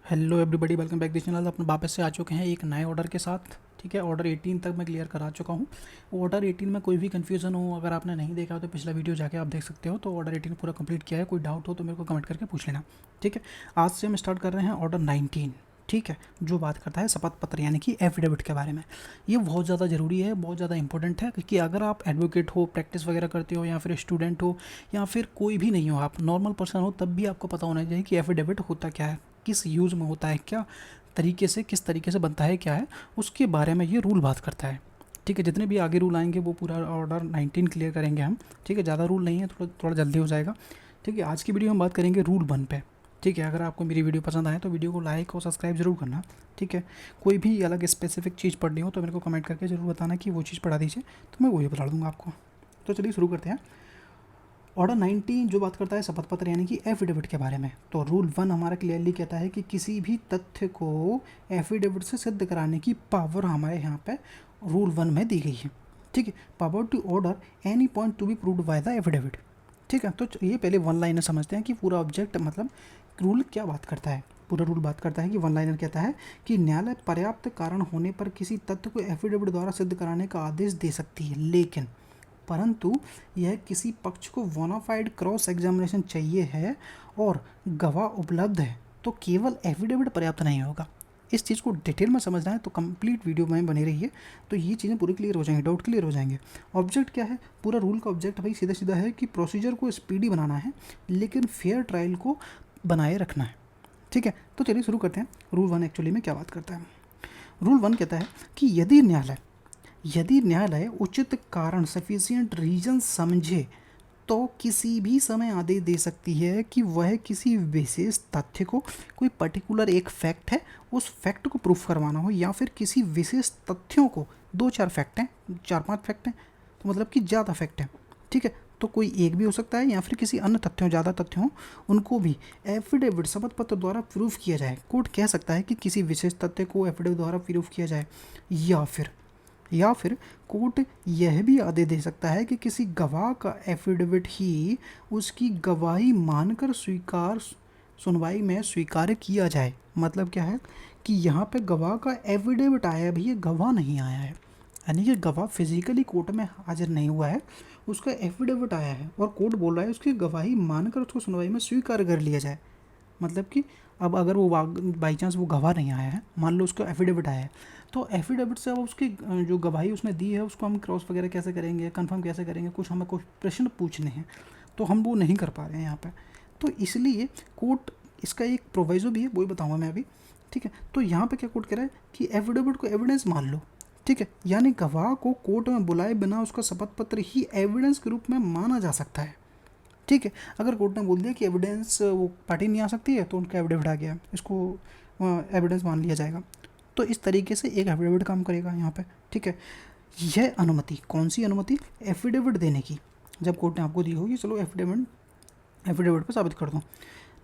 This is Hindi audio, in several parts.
Hello everybody, welcome back this channel. अपने वापस से आ चुके हैं एक नए ऑर्डर के साथ। ठीक है, ऑर्डर 18 तक मैं क्लियर करा चुका हूँ। ऑर्डर 18 में कोई भी कन्फ्यूज़न हो, अगर आपने नहीं देखा हो तो पिछला वीडियो जाके आप देख सकते हो। तो ऑर्डर 18 पूरा कंप्लीट किया है। कोई डाउट हो तो मेरे को कमेंट करके पूछ लेना। ठीक है, आज से हम स्टार्ट कर रहे हैं ऑर्डर 19। ठीक है, जो बात करता है शपथ पत्र यानी कि एफिडेविट के बारे में। ये बहुत ज़्यादा ज़रूरी है, बहुत ज़्यादा इंपॉर्टेंट है, क्योंकि अगर आप एडवोकेट हो, प्रैक्टिस वगैरह करते हो, या फिर स्टूडेंट हो, या फिर कोई भी नहीं हो, आप नॉर्मल पर्सन हो, तब भी आपको पता होना चाहिए कि एफिडेविट होता क्या है, किस यूज़ में होता है, क्या तरीके से, किस तरीके से बनता है, क्या है उसके बारे में ये रूल बात करता है। ठीक है, जितने भी आगे रूल आएंगे वो पूरा ऑर्डर 19 क्लियर करेंगे हम। ठीक है, ज़्यादा रूल नहीं है, थोड़ा थोड़ा जल्दी हो जाएगा। ठीक है, आज की वीडियो हम बात करेंगे रूल 1 पे। ठीक है, अगर आपको मेरी वीडियो पसंद आए तो वीडियो को लाइक और सब्सक्राइब जरूर करना। ठीक है, कोई भी अलग स्पेसिफिक चीज़ पढ़नी हो तो मेरे को कमेंट करके ज़रूर बताना कि वो चीज़ पढ़ा दीजिए, तो मैं वही बता दूँगा आपको। तो चलिए शुरू करते हैं। ऑर्डर 19 जो बात करता है शपथ पत्र यानी कि एफिडेविट के बारे में। तो रूल 1 हमारा क्लियरली कहता है कि किसी भी तथ्य को एफिडेविट से सिद्ध कराने की पावर हमारे यहाँ पे रूल 1 में दी गई है। ठीक है, power to order any point to be proved by the affidavit. ठीक है, तो ये पहले वन लाइनर समझते हैं कि पूरा ऑब्जेक्ट मतलब रूल क्या बात करता है। पूरा रूल बात करता है कि वन लाइनर कहता है कि न्यायालय पर्याप्त कारण होने पर किसी तथ्य को एफिडेविट द्वारा सिद्ध कराने का आदेश दे सकती है, लेकिन परंतु यह किसी पक्ष को बोनाफाइड क्रॉस एग्जामिनेशन चाहिए है और गवाह उपलब्ध है तो केवल एफिडेविट पर्याप्त नहीं होगा। इस चीज़ को डिटेल में समझना है तो कंप्लीट वीडियो में बनी रही है, तो ये चीज़ें पूरी क्लियर हो जाएंगी, डाउट क्लियर हो जाएंगे। ऑब्जेक्ट क्या है, पूरा रूल का ऑब्जेक्ट भाई सीधा सीधा है कि प्रोसीजर को स्पीडी बनाना है लेकिन फेयर ट्रायल को बनाए रखना है। ठीक है, तो चलिए शुरू करते हैं। रूल 1 एक्चुअली में क्या बात करता है। रूल 1 कहता है कि यदि न्यायालय उचित कारण सफिशिएंट रीजन समझे तो किसी भी समय आदेश दे सकती है कि वह किसी विशेष तथ्य को, कोई पर्टिकुलर एक फैक्ट है उस फैक्ट को प्रूफ करवाना हो, या फिर किसी विशेष तथ्यों को, 2-4 फैक्ट हैं, 4-5 फैक्ट हैं तो मतलब कि ज़्यादा फैक्ट हैं। ठीक है, तो कोई एक भी हो सकता है या फिर किसी अन्य तथ्यों, ज़्यादा तथ्यों, उनको भी एफिडेविट शपथ पत्र द्वारा प्रूफ किया जाए। कोर्ट कह सकता है कि किसी विशेष तथ्य को एफिडेविट द्वारा प्रूफ किया जाए, या फिर कोर्ट यह भी आदेश दे सकता है कि किसी गवाह का एफिडेविट ही उसकी गवाही मानकर सुनवाई में स्वीकार किया जाए। मतलब क्या है कि यहाँ पे गवाह का एफिडेविट आया है, भैया गवाह नहीं आया है, यानी कि गवाह फिजिकली कोर्ट में हाजिर नहीं हुआ है, उसका एफिडेविट आया है और कोर्ट बोल रहा है उसकी गवाही मानकर उसको सुनवाई में स्वीकार कर लिया जाए। मतलब कि अब अगर वो बाई चांस वो गवाह नहीं आया है, मान लो उसका एफिडेविट आया है, तो एफिडेविट से अब उसकी जो गवाही उसने दी है उसको हम क्रॉस वगैरह कैसे करेंगे, कंफर्म कैसे करेंगे, कुछ हमें कुछ प्रश्न पूछने हैं तो हम वो नहीं कर पा रहे हैं यहाँ पे। तो इसलिए कोर्ट, इसका एक प्रोवाइजो भी है, वही बताऊँगा मैं अभी। ठीक है, तो यहाँ पे क्या कोर्ट कह रहा है कि एफिडेविट को एविडेंस मान लो। ठीक है, यानी गवाह को कोर्ट में बुलाए बिना उसका शपथ पत्र ही एविडेंस के रूप में माना जा सकता है। ठीक है, अगर कोर्ट ने बोल दिया कि एविडेंस वो पार्टी नहीं आ सकती है तो उनका एफिडेविट आ गया, इसको एविडेंस मान लिया जाएगा। तो इस तरीके से एक एफिडेविट काम करेगा यहाँ पे। ठीक है, यह अनुमति, कौन सी अनुमति, एफिडेविट देने की, जब कोर्ट ने आपको दी होगी, चलो एफिडेविट पर साबित कर दो।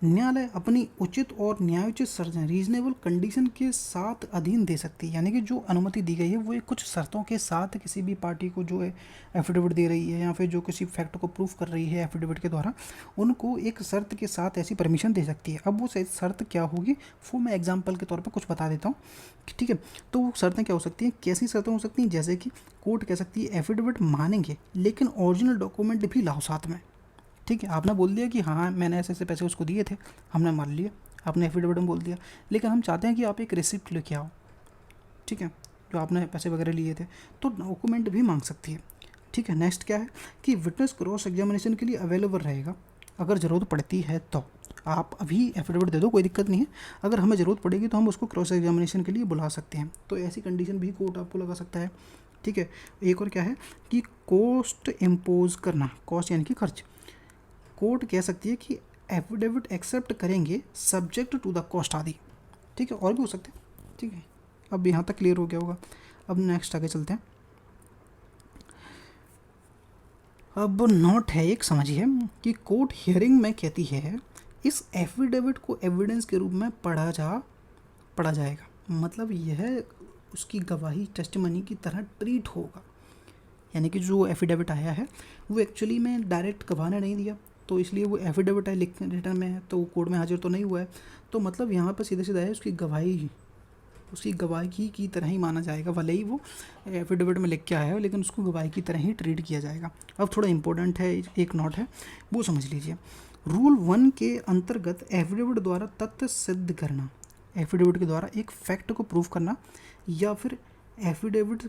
न्यायालय अपनी उचित और न्यायोचित शर्तें रीजनेबल कंडीशन के साथ अधीन दे सकती है, यानी कि जो अनुमति दी गई है वो एक कुछ शर्तों के साथ किसी भी पार्टी को जो है एफिडेविट दे रही है या फिर जो किसी फैक्ट को प्रूफ कर रही है एफिडेविट के द्वारा, उनको एक शर्त के साथ ऐसी परमिशन दे सकती है। अब वो शर्त क्या होगी वो मैं एग्जाम्पल के तौर पर कुछ बता देता हूँ। ठीक है, तो वो शर्तें क्या हो सकती हैं, कैसी शर्तें हो सकती हैं, जैसे कि कोर्ट कह सकती है एफिडेविट मानेंगे लेकिन ओरिजिनल डॉक्यूमेंट भी लाओ साथ में। ठीक है, आपने बोल दिया कि हाँ मैंने ऐसे ऐसे पैसे उसको दिए थे, हमने मान लिया, आपने एफिडेविट में बोल दिया, लेकिन हम चाहते हैं कि आप एक रिसिप्ट लेके आओ। ठीक है, जो आपने पैसे वगैरह लिए थे, तो डॉक्यूमेंट भी मांग सकती है। ठीक है, नेक्स्ट क्या है कि विटनेस क्रॉस एग्जामिनेशन के लिए अवेलेबल रहेगा अगर ज़रूरत पड़ती है तो। आप अभी एफिडेविट दे दो, कोई दिक्कत नहीं है, अगर हमें ज़रूरत पड़ेगी तो हम उसको क्रॉस एग्जामिनेशन के लिए बुला सकते हैं, तो ऐसी कंडीशन भी कोर्ट आपको लगा सकता है। ठीक है, एक और क्या है कि कॉस्ट इम्पोज करना, कॉस्ट यानी कि खर्च, कोर्ट कह सकती है कि एफिडेविट एक्सेप्ट करेंगे सब्जेक्ट टू द कॉस्ट आदि। ठीक है, और भी हो सकते हैं। ठीक है, अब यहाँ तक क्लियर हो गया होगा। अब नेक्स्ट आगे चलते हैं। अब नोट है एक, समझिए कि कोर्ट हियरिंग में कहती है इस एफिडेविट को एविडेंस के रूप में पढ़ा जाएगा, मतलब यह उसकी गवाही टेस्टिमनी की तरह ट्रीट होगा। यानी कि जो एफिडेविट आया है वो एक्चुअली में डायरेक्ट गवाह ने नहीं दिया, तो इसलिए वो एफिडेविट है, रिटर्न में है, तो वो कोर्ट में हाजिर तो नहीं हुआ है। तो मतलब यहाँ पर सीधा सीधा है उसकी गवाही की तरह ही माना जाएगा, भले ही वो एफिडेविट में लिख के आया है, लेकिन उसको गवाही की तरह ही ट्रीट किया जाएगा। अब थोड़ा इंपॉर्टेंट है, एक नोट है वो समझ लीजिए। रूल 1 के अंतर्गत एफिडेविट द्वारा तथ्य सिद्ध करना, एफिडेविट के द्वारा एक फैक्ट को प्रूव करना या फिर एफिडेविट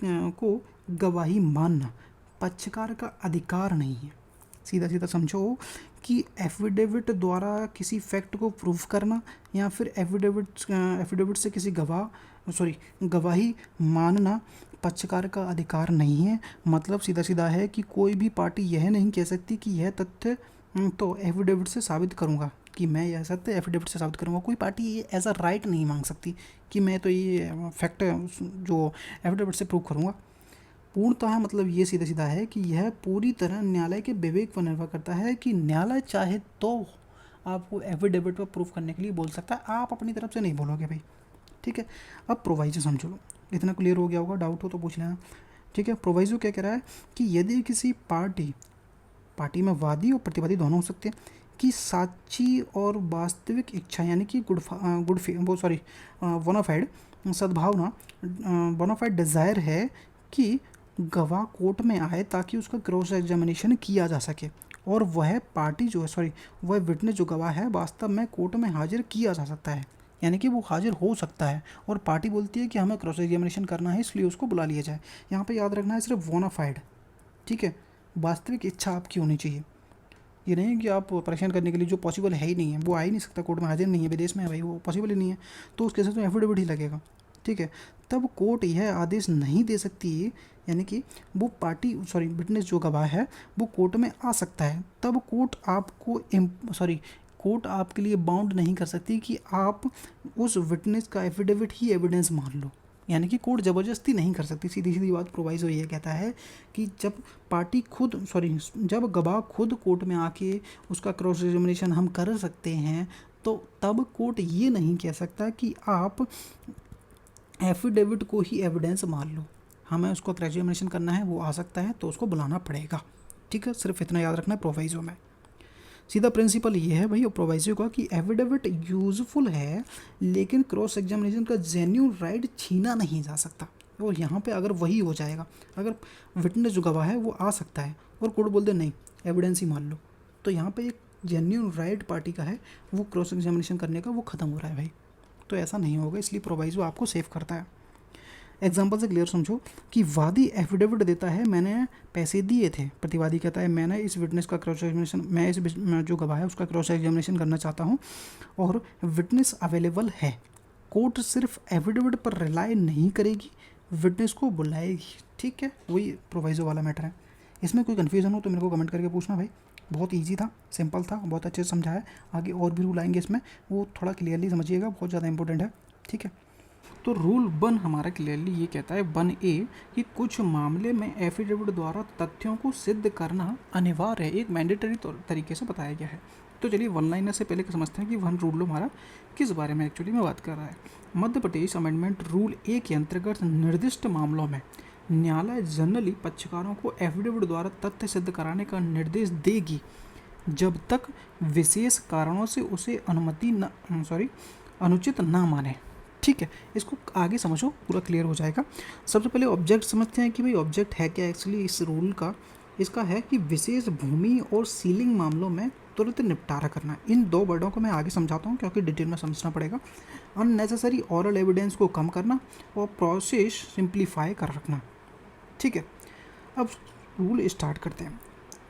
को गवाही मानना पक्षकार का अधिकार नहीं है। सीधा सीधा समझो कि एफिडेविट द्वारा किसी फैक्ट को प्रूफ करना या फिर एफिडेविट से किसी गवाही मानना पक्षकार का अधिकार नहीं है। मतलब सीधा सीधा है कि कोई भी पार्टी यह नहीं कह सकती कि यह तथ्य तो एफिडेविट से साबित करूंगा, कि मैं यह सत्य एफिडेविट से साबित करूंगा। कोई पार्टी ये एज अ राइट नहीं मांग सकती कि मैं तो ये फैक्ट जो एफिडेविट से प्रूव करूंगा। पूर्णतः मतलब ये सीधा सीधा है कि यह पूरी तरह न्यायालय के विवेक पर निर्भर करता है कि न्यायालय चाहे तो आपको एफिडेविट पर प्रूफ करने के लिए बोल सकता है, आप अपनी तरफ से नहीं बोलोगे भाई। ठीक है, अब प्रोवाइजो समझो, इतना क्लियर हो गया होगा, डाउट हो तो पूछ लेना। ठीक है, प्रोवाइजो क्या कह रहा है कि यदि किसी पार्टी में वादी और प्रतिवादी दोनों हो सकते हैं कि साक्षी और वास्तविक इच्छा यानी कि बोनाफाइड सद्भावना, बोनाफाइड डिज़ायर है कि गवाह कोर्ट में आए ताकि उसका क्रॉस एग्जामिनेशन किया जा सके और वह पार्टी जो है वह विटनेस जो गवाह है वास्तव में कोर्ट में हाजिर किया जा सकता है, यानी कि वो हाजिर हो सकता है और पार्टी बोलती है कि हमें क्रॉस एग्जामिनेशन करना है इसलिए उसको बुला लिया जाए। यहाँ पे याद रखना है सिर्फ बोनाफाइड, ठीक है, वास्तविक इच्छा आपकी होनी चाहिए। ये नहीं कि आप परेशान करने के लिए, जो पॉसिबल है ही नहीं है, वो आ ही नहीं सकता, कोर्ट में हाजिर नहीं है, विदेश में है भाई, वो पॉसिबल ही नहीं है, तो उसके साथ तो एफिडेविट ही लगेगा। ठीक है, तब कोर्ट यह आदेश नहीं दे सकती, यानी कि वो पार्टी विटनेस जो गवाह है वो कोर्ट में आ सकता है, तब कोर्ट आपके लिए बाउंड नहीं कर सकती कि आप उस विटनेस का एफिडेविट ही एविडेंस मान लो, यानी कि कोर्ट ज़बरदस्ती नहीं कर सकती। सीधी सीधी बात प्रोवाइजो ये कहता है कि जब गवाह खुद कोर्ट में आके उसका क्रॉस एग्जामिनेशन हम कर सकते हैं, तो तब कोर्ट ये नहीं कह सकता कि आप एफिडेविट को ही एविडेंस मान लो, हमें उसको क्रॉस एग्जामिनेशन करना है, वो आ सकता है तो उसको बुलाना पड़ेगा। ठीक है, सिर्फ इतना याद रखना है प्रोवाइजो में। सीधा प्रिंसिपल ये है भाई प्रोवाइजो का कि एफिडेविट यूजफुल है लेकिन क्रॉस एग्जामिनेशन का जेन्युइन राइट छीना नहीं जा सकता। और यहाँ पे अगर वही हो जाएगा, अगर विटनेस जो गवाह है वो आ सकता है और कोर्ट बोल दे नहीं एविडेंस ही मान लो, तो यहाँ पे एक जेन्युइन राइट पार्टी का है वो क्रॉस एग्जामिनेशन करने का, वो ख़त्म हो रहा है भाई। तो ऐसा नहीं होगा, इसलिए प्रोवाइजो आपको सेव करता है। एग्जाम्पल से क्लियर समझो कि वादी एफिडेविट देता है मैंने पैसे दिए थे, प्रतिवादी कहता है मैंने इस विटनेस का क्रॉस एग्जामिनेशन, मैं इस जो गवाह है उसका क्रॉस एग्जामिनेशन करना चाहता हूँ और विटनेस अवेलेबल है। कोर्ट सिर्फ एफिडेविट पर रिलाई नहीं करेगी, विटनेस को बुलाएगी। ठीक है, वही प्रोवाइजो वाला मैटर है। इसमें कोई कन्फ्यूज़न हो तो मेरे को कमेंट करके पूछना भाई, बहुत ईजी था, सिंपल था, बहुत अच्छे से समझाया। आगे और भी रूल आएंगे इसमें, वो थोड़ा क्लियरली समझिएगा, बहुत ज़्यादा इंपॉर्टेंट है। ठीक है, तो रूल 1 हमारा क्लियरली ये कहता है 1A कि कुछ मामले में एफिडेविट द्वारा तथ्यों को सिद्ध करना अनिवार्य है, एक मैंडेटरी तरीके से बताया गया है। तो चलिए वन लाइनर से पहले समझते हैं कि वन रूल हमारा किस बारे में एक्चुअली में बात कर रहा है। Madhya Pradesh amendment rule A के अंतर्गत निर्दिष्ट मामलों में न्यायालय जनरली पक्षकारों को एफिडेविट द्वारा तथ्य सिद्ध कराने का निर्देश देगी जब तक विशेष कारणों से उसे अनुचित ना माने। ठीक है, इसको आगे समझो, पूरा क्लियर हो जाएगा। सबसे पहले ऑब्जेक्ट समझते हैं कि भाई ऑब्जेक्ट है क्या एक्चुअली इस रूल का। इसका है कि विशेष भूमि और सीलिंग मामलों में तुरंत निपटारा करना। इन दो वर्डों को मैं आगे समझाता हूँ क्योंकि डिटेल में समझना पड़ेगा। अननेसेसरी ऑरल एविडेंस को कम करना और प्रोसेस सिंप्लीफाई कर रखना। ठीक है, अब रूल स्टार्ट करते हैं।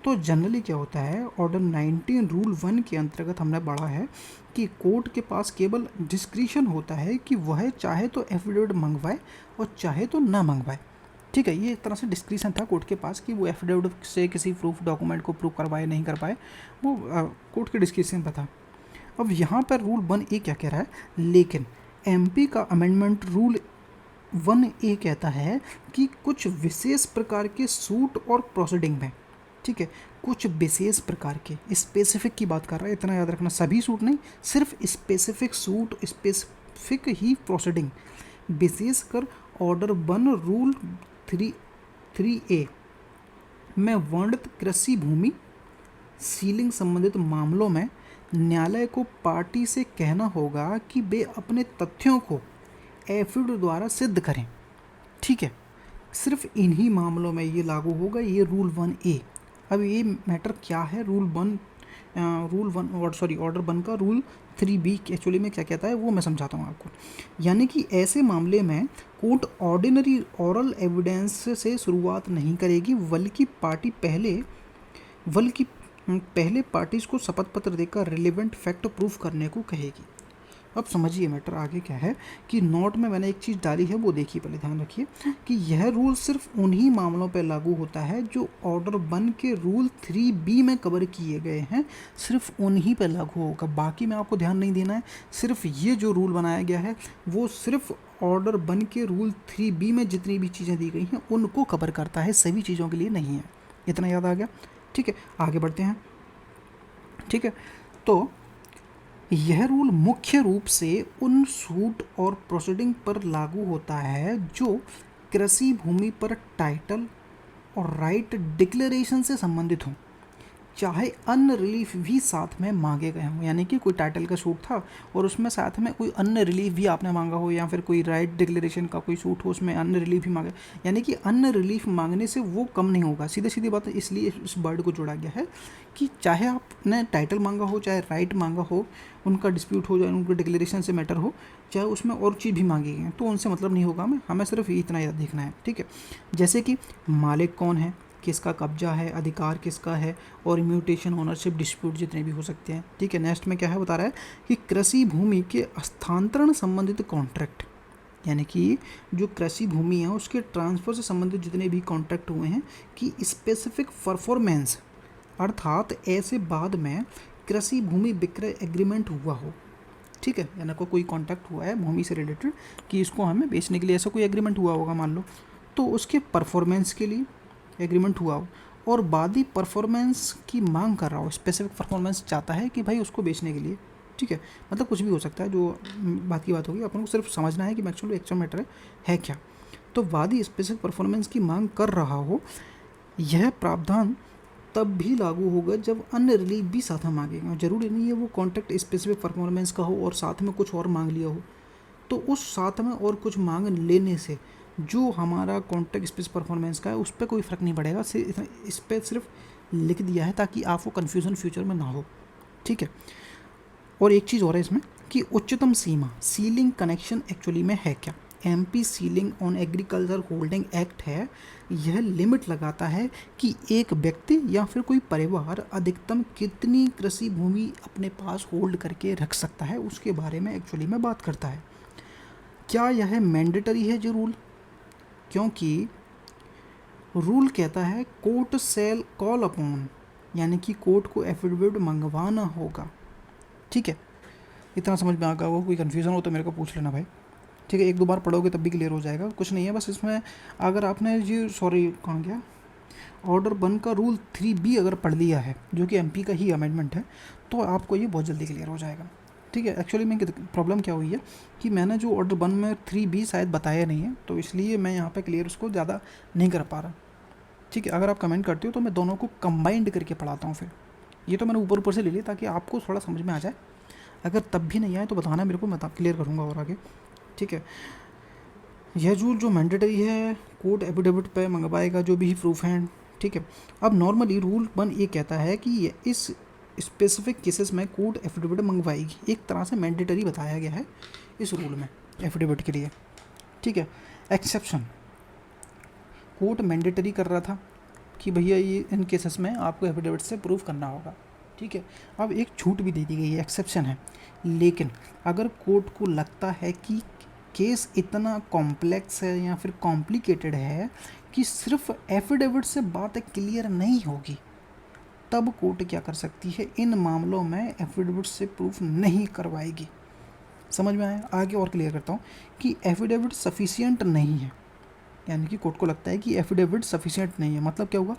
तो जनरली क्या होता है, ऑर्डर 19 रूल 1 के अंतर्गत हमने पढ़ा है कि कोर्ट के पास केवल डिस्क्रिशन होता है कि वह चाहे तो एफिडेविट मंगवाए और चाहे तो ना मंगवाए। ठीक है, ये एक तरह से डिस्क्रिशन था कोर्ट के पास कि वो एफिडेविट से किसी प्रूफ डॉक्यूमेंट को प्रूफ करवाए नहीं कर पाए, वो कोर्ट के डिस्क्रिशन पर था। अब यहाँ पर रूल 1A क्या कह रहा है, लेकिन MP का अमेंडमेंट रूल 1A कहता है कि कुछ विशेष प्रकार के सूट और प्रोसीडिंग में, ठीक है, कुछ विशेष प्रकार के, स्पेसिफिक की बात कर रहा है, इतना याद रखना, सभी सूट नहीं, सिर्फ स्पेसिफिक सूट, स्पेसिफिक ही प्रोसीडिंग, विशेषकर ऑर्डर 1 रूल 3A में वर्णित कृषि भूमि, सीलिंग संबंधित मामलों में न्यायालय को पार्टी से कहना होगा कि वे अपने तथ्यों को एफिडेविट द्वारा सिद्ध करें। ठीक है, सिर्फ इन्हीं मामलों में ये लागू होगा, ये रूल 1A। अब ये मैटर क्या है, ऑर्डर 1 का रूल 3B एक्चुअली में क्या कहता है वो मैं समझाता हूँ आपको। यानी कि ऐसे मामले में कोर्ट ऑर्डिनरी ऑरल एविडेंस से शुरुआत नहीं करेगी, बल्कि पहले पार्टीज को शपथ पत्र देकर रिलेवेंट फैक्ट प्रूफ करने को कहेगी। अब समझिए मैटर आगे क्या है कि नोट में मैंने एक चीज़ डाली है, वो देखिए, पहले ध्यान रखिए कि यह रूल सिर्फ उन्हीं मामलों पर लागू होता है जो ऑर्डर 1 के रूल 3B में कवर किए गए हैं, सिर्फ उन्हीं पर लागू होगा। बाकी में आपको ध्यान नहीं देना है, सिर्फ ये जो रूल बनाया गया है वो सिर्फ ऑर्डर 1 के रूल 3B में जितनी भी चीज़ें दी गई हैं उनको कवर करता है, सभी चीज़ों के लिए नहीं है। इतना याद आ गया? ठीक है, आगे बढ़ते हैं। ठीक है, तो यह रूल मुख्य रूप से उन सूट और प्रोसीडिंग पर लागू होता है जो कृषि भूमि पर टाइटल और राइट डिक्लेरेशन से संबंधित हों, चाहे अन्य रिलीफ भी साथ में मांगे गए हों। यानी कि कोई टाइटल का सूट था और उसमें साथ में कोई अन्य रिलीफ भी आपने मांगा हो, या फिर कोई राइट डिक्लेरेशन का कोई सूट हो उसमें अन्य रिलीफ भी मांगे, यानी कि अन्य रिलीफ मांगने से वो कम नहीं होगा। सीधी बात है, इसलिए इस वर्ड को जोड़ा गया है कि चाहे आपने टाइटल मांगा हो, चाहे राइट मांगा हो, उनका डिस्प्यूट हो जाए, उनके डिक्लेरेशन से मैटर हो, चाहे उसमें और चीज़ भी मांगी गई तो उनसे मतलब नहीं होगा, हमें सिर्फ इतना याद देखना है। ठीक है, जैसे कि मालिक कौन है, किसका कब्जा है, अधिकार किसका है, और म्यूटेशन, ओनरशिप डिस्प्यूट जितने भी हो सकते हैं। ठीक है, नेक्स्ट में क्या है बता रहा है कि कृषि भूमि के हस्तांतरण संबंधित कॉन्ट्रैक्ट, यानी कि जो कृषि भूमि है उसके ट्रांसफ़र से संबंधित जितने भी कॉन्ट्रैक्ट हुए हैं कि स्पेसिफिक परफॉर्मेंस, अर्थात ऐसे बाद में कृषि भूमि विक्रय एग्रीमेंट हुआ हो। ठीक है, यानी कोई कॉन्ट्रैक्ट हुआ है भूमि से रिलेटेड कि इसको हमें बेचने के लिए, ऐसा कोई एग्रीमेंट हुआ होगा मान लो, तो उसके परफॉर्मेंस के लिए एग्रीमेंट हुआ हो और बादी परफॉर्मेंस की मांग कर रहा हो, स्पेसिफिक परफॉर्मेंस चाहता है कि भाई उसको बेचने के लिए। ठीक है, मतलब कुछ भी हो सकता है, जो बात की बात होगी, अपन को सिर्फ समझना है कि एक्चुअल मैटर है क्या। तो वादी स्पेसिफिक परफॉर्मेंस की मांग कर रहा हो, यह प्रावधान तब भी लागू होगा जब अन्य रिलीफ भी साथ में मांगेगा। जरूरी नहीं है वो कॉन्ट्रैक्ट स्पेसिफिक परफॉर्मेंस का हो और साथ में कुछ और मांग लिया हो, तो उस साथ में और कुछ मांग लेने से जो हमारा कॉन्ट्रैक्ट स्पेसिफिक परफॉर्मेंस का है उस पर कोई फ़र्क नहीं पड़ेगा। इस पर सिर्फ लिख दिया है ताकि आपको कन्फ्यूज़न फ्यूचर में ना हो। ठीक है, और एक चीज़ और है इसमें कि उच्चतम सीमा सीलिंग कनेक्शन एक्चुअली में है क्या। MP ceiling on agriculture holding act है, यह लिमिट लगाता है कि एक व्यक्ति या फिर कोई परिवार अधिकतम कितनी कृषि भूमि अपने पास होल्ड करके रख सकता है, उसके बारे में एक्चुअली में बात करता है। क्या यह मैंडेटरी है जो रूल, क्योंकि रूल कहता है कोर्ट सेल कॉल अपॉन, यानी कि कोर्ट को एफिडेविट मंगवाना होगा। ठीक है, इतना समझ में आ गया होगा, कोई कन्फ्यूज़न हो तो मेरे को पूछ लेना भाई। ठीक है, एक दो बार पढ़ोगे तब भी क्लियर हो जाएगा, कुछ नहीं है बस इसमें। अगर आपने ये कहाँ गया, ऑर्डर 1 का रूल 3B अगर पढ़ लिया है, जो कि MP का ही अमेंडमेंट है, तो आपको ये बहुत जल्दी क्लियर हो जाएगा। ठीक है, एक्चुअली में प्रॉब्लम क्या हुई है कि मैंने जो ऑर्डर 1 में 3B शायद बताया नहीं है, तो इसलिए मैं यहाँ पे क्लियर उसको ज़्यादा नहीं कर पा रहा। ठीक है, अगर आप कमेंट करते हो तो मैं दोनों को कंबाइंड करके पढ़ाता हूँ। फिर ये तो मैंने ऊपर से ले लिया ताकि आपको थोड़ा समझ में आ जाए, अगर तब भी नहीं आए तो बताना मेरे को, मैं क्लियर करूँगा और आगे। ठीक है, यह रूल जो मैंडेटरी है कोर्ट एफिडेविट पे मंगवाएगा जो भी प्रूफ हैं। ठीक है, अब नॉर्मली रूल 1 ये कहता है कि इस स्पेसिफिक केसेस में कोर्ट एफिडेविट मंगवाएगी, एक तरह से मैंडेटरी बताया गया है इस रूल में एफिडेविट के लिए। ठीक है, एक्सेप्शन, कोर्ट मैंडेटरी कर रहा था कि भैया ये इन केसेस में आपको एफिडेविट से प्रूफ करना होगा। ठीक है, अब एक छूट भी दे दी गई है, एक्सेप्शन है, लेकिन अगर कोर्ट को लगता है कि केस इतना कॉम्प्लेक्स है या फिर कॉम्प्लिकेटेड है कि सिर्फ एफिडेविट से बात क्लियर नहीं होगी, तब कोर्ट क्या कर सकती है, इन मामलों में एफिडेविट से प्रूफ नहीं करवाएगी। समझ में आया? आगे और क्लियर करता हूँ कि एफिडेविट सफिशिएंट नहीं है, यानी कि कोर्ट को लगता है कि एफिडेविट सफिशिएंट नहीं है, मतलब क्या होगा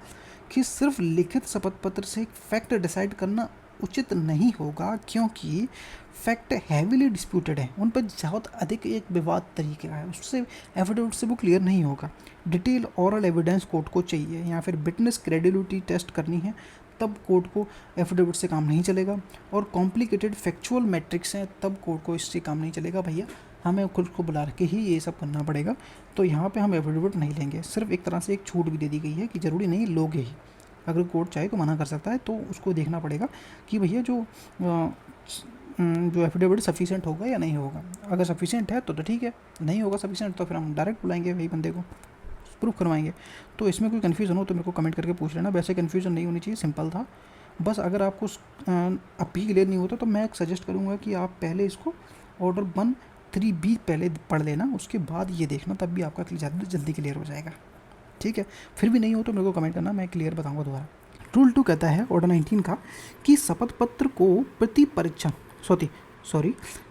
कि सिर्फ लिखित शपथ पत्र से एक फैक्ट डिसाइड करना उचित नहीं होगा, क्योंकि फैक्ट हैवीली डिस्प्यूटेड है, उन पर बहुत अधिक एक विवाद तरीके का है, उससे एफिडेविट से वो क्लियर नहीं होगा। डिटेल ऑरल एविडेंस कोर्ट को चाहिए, या फिर विटनेस क्रेडिबिलिटी टेस्ट करनी है, तब कोर्ट को एफिडेविट से काम नहीं चलेगा, और कॉम्प्लिकेटेड फैक्चुअल मैट्रिक्स हैं तब कोर्ट को इससे काम नहीं चलेगा। भैया हमें खुद को बुला के ही ये सब करना पड़ेगा, तो यहाँ पे हम एफिडेविट नहीं लेंगे। सिर्फ एक तरह से एक छूट भी दे दी गई है कि ज़रूरी नहीं लोगे ही, अगर कोर्ट चाहे तो मना कर सकता है, तो उसको देखना पड़ेगा कि भैया जो एफिडेविट सफिशिएंट होगा या नहीं होगा। अगर सफिशिएंट है तो ठीक है, नहीं होगा सफिशिएंट तो फिर हम डायरेक्ट बुलाएंगे वही बंदे को, प्रूफ करवाएंगे। तो इसमें कोई कन्फ्यूज़न हो तो मेरे को कमेंट करके पूछ लेना। वैसे कन्फ्यूज़न नहीं होनी चाहिए, सिंपल था बस। अगर आपको अब भी क्लियर नहीं होता तो मैं सजेस्ट करूँगा कि आप पहले इसको ऑर्डर 1-3B पहले पढ़ लेना, उसके बाद ये देखना, तब भी आपका जल्दी क्लियर हो जाएगा। ठीक है, फिर भी नहीं हो तो मेरे को कमेंट करना, मैं क्लियर बताऊँगा दोबारा। रूल 2 कहता है ऑर्डर 19 का कि शपथ पत्र को प्रति परीक्षण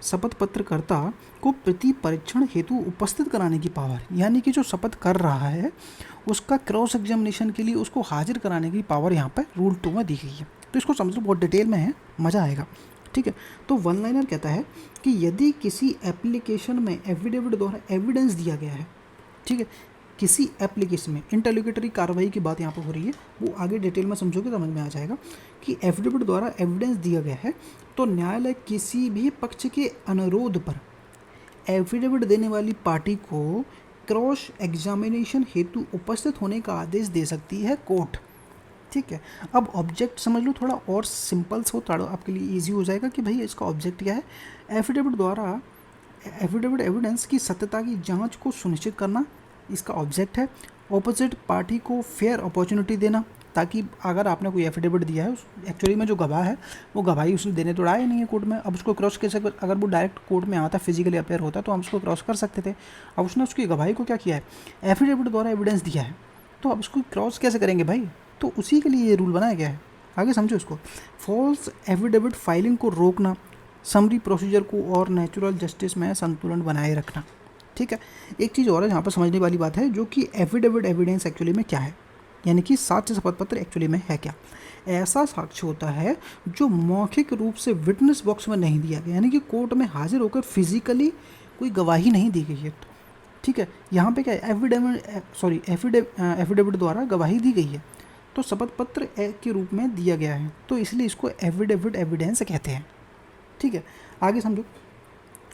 शपथ पत्रकर्ता को प्रति परीक्षण हेतु उपस्थित कराने की पावर, यानी कि जो शपथ कर रहा है उसका क्रॉस एग्जामिनेशन के लिए उसको हाजिर कराने की पावर यहाँ पर रूल 2 में दी गई है। तो इसको समझ लो, बहुत डिटेल में है, मज़ा आएगा। ठीक है, तो वन लाइनर कहता है कि यदि किसी एप्लीकेशन में एफिडेविट द्वारा एविडेंस दिया गया है, ठीक है, किसी एप्लीकेशन में इंटरलोक्यूटरी कार्रवाई की बात यहाँ पर हो रही है, वो आगे डिटेल में समझोगे समझ में आ जाएगा कि एफिडेविट द्वारा एविडेंस दिया गया है, तो न्यायालय किसी भी पक्ष के अनुरोध पर एफिडेविट देने वाली पार्टी को क्रॉस एग्जामिनेशन हेतु उपस्थित होने का आदेश दे सकती है कोर्ट। ठीक है, अब ऑब्जेक्ट समझ लो, थोड़ा और सिंपल से हो तो आपके लिए ईजी हो जाएगा कि भाई इसका ऑब्जेक्ट क्या है। एफिडेविट द्वारा एफिडेविट एविडेंस की सत्यता की जांच को सुनिश्चित करना इसका ऑब्जेक्ट है। ऑपोजिट पार्टी को फेयर अपॉर्चुनिटी देना, ताकि अगर आपने कोई एफिडेविट दिया है, एक्चुअली में जो गवाह है वो गवाही उसने देने तो आया नहीं है कोर्ट में, अब उसको क्रॉस कैसे, अगर वो डायरेक्ट कोर्ट में आता फिजिकली अपेयर होता तो हम उसको क्रॉस कर सकते थे। अब उसने उसकी गवाही को क्या किया है, एफिडेविट द्वारा एविडेंस दिया है, तो अब उसको क्रॉस कैसे करेंगे भाई, तो उसी के लिए ये रूल बनाया गया है। आगे समझो इसको। फॉल्स एफिडेविट फाइलिंग को रोकना, समरी प्रोसीजर को और नेचुरल जस्टिस में संतुलन बनाए रखना। ठीक है, एक चीज़ और है यहाँ पर समझने वाली बात है, जो कि एफिडेविट एविडेंस एक्चुअली में क्या है, यानी कि साक्ष्य शपथ पत्र एक्चुअली में है क्या। ऐसा साक्ष्य होता है जो मौखिक रूप से विटनेस बॉक्स में नहीं दिया गया, यानी कि कोर्ट में हाजिर होकर फिजिकली कोई गवाही नहीं दी गई है। तो ठीक है, यहाँ पे क्या है, एफिडेविट द्वारा गवाही दी गई है, तो शपथ पत्र के रूप में दिया गया है, तो इसलिए इसको एफिडेविट एविडेंस कहते हैं। ठीक है, आगे समझो।